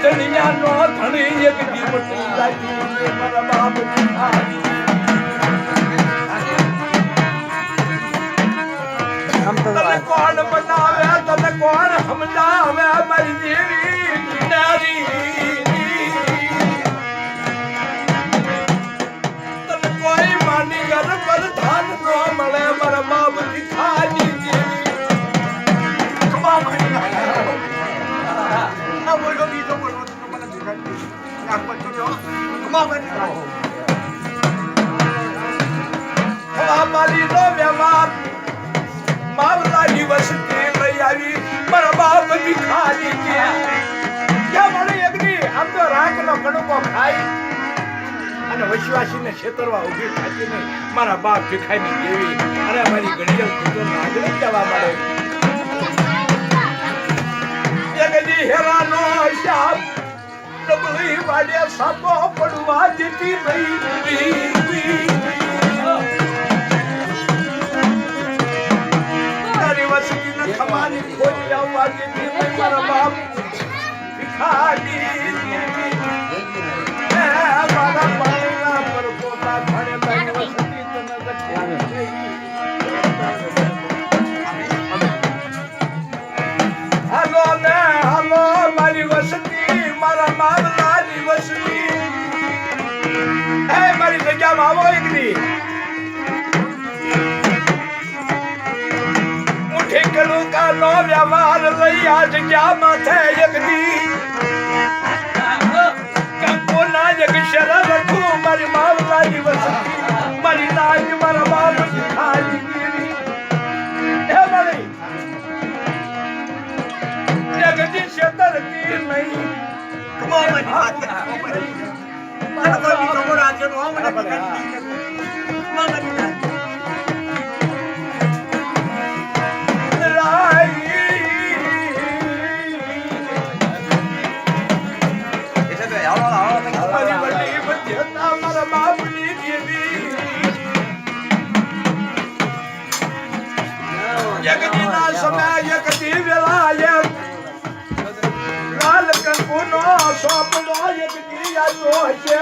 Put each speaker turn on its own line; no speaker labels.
ધણિયાનો ધણી એક દીવટી લાગી મારા બાપની ખાલી તને કોણ બનાવે તને કોણ સમજાવે મારી દેવી નારી તને કોઈ માની ઘર પર ધાન નો મળે મારા બાપની ખાલી મારી નો વ્યવહાર માવલાની વસતી લઈ આવી મારા બાપ ભિખારી કે મને એકની આમ તો રાખનો કણકો ખાઈ અને વૈશ્વાસીને છેતરવા ઊભી થાતી નહીં મારા બાપ ભિખારી દેવી અને મારી ગણિયલ તો નાગરિક જવા મળે એકની હેરાનો શાપ ડબલી વાડે સાપો પડવા જતી રહી ખમાની ખોજ આવવા જેથી મારા બાપ ભિખારી મારા પાણીના પર પોતા ઘણે લાગી વસતી હાલો ને હાલો મારી વસતી મારા માવલાની વસતી હે મારી જગ્યામાં આવો એકદી ઠેકણું કાનો વ્યવહાર લઈ આ જગ્યા માથે એકદી કંકો ના જગ શરમ રખું મારી માવલાની વસતી મારી નાજ મારા બાપ ખાલી ગીરી હે મારી જગદી શેતરતી નહીં
કમાવાની વાત મારા કોઈ તો રાજ્ય નો મને મામા
જગદીના સમય જગદી વેલાય લાલ કંકુનો સોપડો જગદી આયો છે